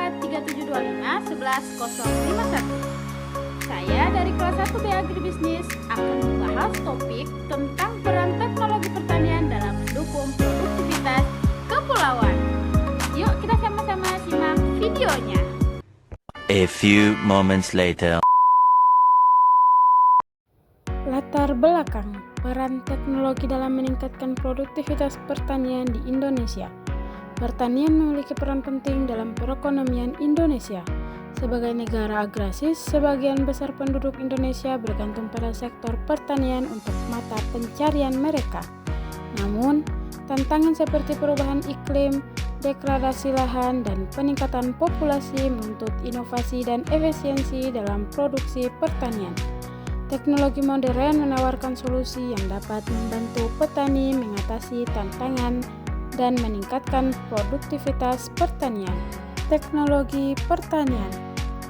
083725 11 051. Saya dari kelas 1B Agribisnis akan membahas topik tentang peran teknologi pertanian dalam mendukung produktivitas kepulauan. Yuk kita sama-sama simak videonya. A few moments later. Latar belakang peran teknologi dalam meningkatkan produktivitas pertanian di Indonesia. Pertanian memiliki peran penting dalam perekonomian Indonesia. Sebagai negara agraris, sebagian besar penduduk Indonesia bergantung pada sektor pertanian untuk mata pencarian mereka. Namun, tantangan seperti perubahan iklim, degradasi lahan, dan peningkatan populasi menuntut inovasi dan efisiensi dalam produksi pertanian. Teknologi modern menawarkan solusi yang dapat membantu petani mengatasi tantangan dan meningkatkan produktivitas pertanian. Teknologi pertanian.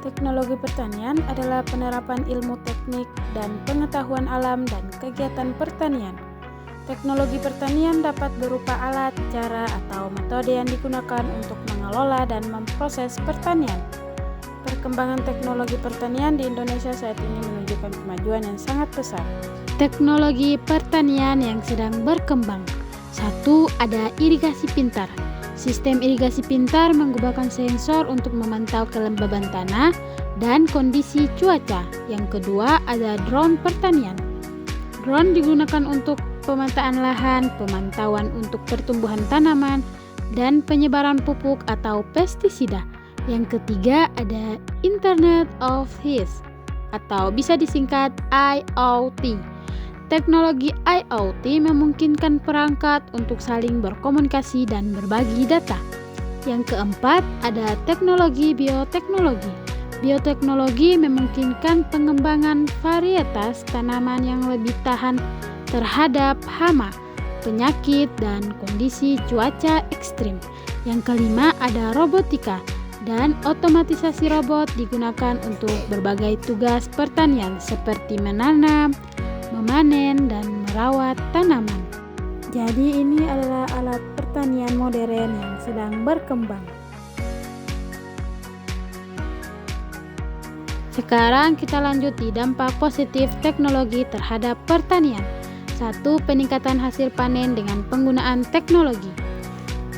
Teknologi pertanian adalah penerapan ilmu teknik dan pengetahuan alam dan kegiatan pertanian. Teknologi pertanian dapat berupa alat, cara, atau metode yang digunakan untuk mengelola dan memproses pertanian. Perkembangan teknologi pertanian di Indonesia saat ini menunjukkan kemajuan yang sangat besar. Teknologi pertanian yang sedang berkembang. 1. Ada irigasi pintar. Sistem irigasi pintar menggunakan sensor untuk memantau kelembaban tanah dan kondisi cuaca. Yang kedua, ada drone pertanian. Drone digunakan untuk pemetaan lahan, pemantauan untuk pertumbuhan tanaman, dan penyebaran pupuk atau pestisida. Yang ketiga, ada Internet of Things atau bisa disingkat IoT. Teknologi IoT memungkinkan perangkat untuk saling berkomunikasi dan berbagi data. Yang keempat, ada teknologi bioteknologi. Bioteknologi memungkinkan pengembangan varietas tanaman yang lebih tahan terhadap hama, penyakit, dan kondisi cuaca ekstrim. Yang kelima, ada robotika dan otomatisasi robot digunakan untuk berbagai tugas pertanian seperti menanam, memanen, dan merawat tanaman. Jadi ini adalah alat pertanian modern yang sedang berkembang. Sekarang kita lanjut di dampak positif teknologi terhadap pertanian. 1. Peningkatan hasil panen dengan penggunaan teknologi.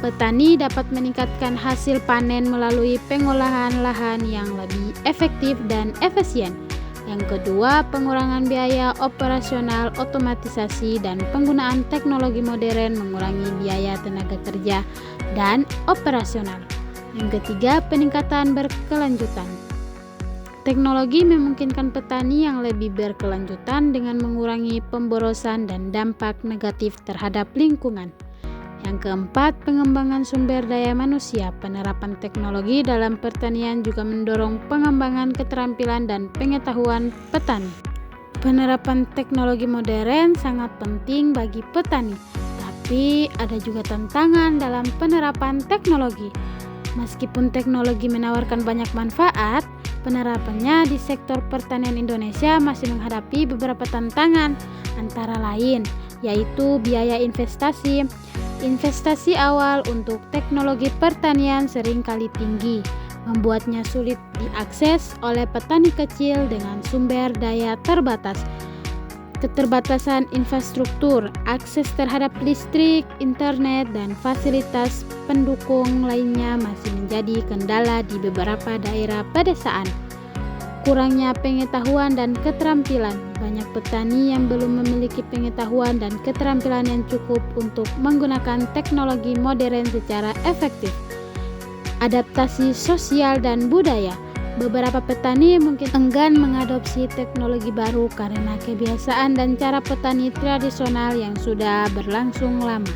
Petani dapat meningkatkan hasil panen melalui pengolahan lahan yang lebih efektif dan efisien. Yang kedua, pengurangan biaya operasional, otomatisasi, dan penggunaan teknologi modern mengurangi biaya tenaga kerja dan operasional. Yang ketiga, peningkatan berkelanjutan. Teknologi memungkinkan petani yang lebih berkelanjutan dengan mengurangi pemborosan dan dampak negatif terhadap lingkungan. Yang keempat, pengembangan sumber daya manusia. Penerapan teknologi dalam pertanian juga mendorong pengembangan keterampilan dan pengetahuan petani. Penerapan teknologi modern sangat penting bagi petani, tapi ada juga tantangan dalam penerapan teknologi. Meskipun teknologi menawarkan banyak manfaat, penerapannya di sektor pertanian Indonesia masih menghadapi beberapa tantangan, antara lain yaitu biaya investasi. Investasi awal untuk teknologi pertanian seringkali tinggi, membuatnya sulit diakses oleh petani kecil dengan sumber daya terbatas. Keterbatasan infrastruktur, akses terhadap listrik, internet, dan fasilitas pendukung lainnya masih menjadi kendala di beberapa daerah pedesaan. Kurangnya pengetahuan dan keterampilan. Banyak petani yang belum memiliki pengetahuan dan keterampilan yang cukup untuk menggunakan teknologi modern secara efektif. Adaptasi sosial dan budaya. Beberapa petani mungkin enggan mengadopsi teknologi baru karena kebiasaan dan cara petani tradisional yang sudah berlangsung lama.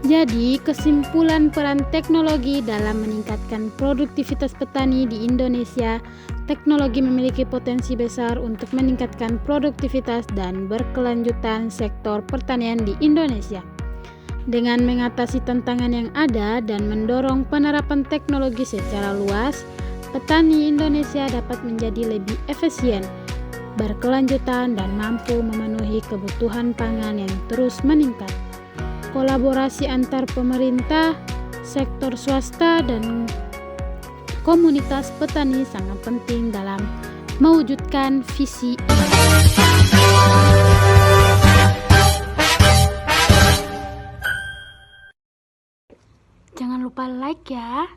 Jadi, kesimpulan peran teknologi dalam meningkatkan produktivitas petani di Indonesia, teknologi memiliki potensi besar untuk meningkatkan produktivitas dan berkelanjutan sektor pertanian di Indonesia. Dengan mengatasi tantangan yang ada dan mendorong penerapan teknologi secara luas, petani Indonesia dapat menjadi lebih efisien, berkelanjutan, dan mampu memenuhi kebutuhan pangan yang terus meningkat. Kolaborasi antar pemerintah, sektor swasta, dan komunitas petani sangat penting dalam mewujudkan visi. Jangan lupa like ya.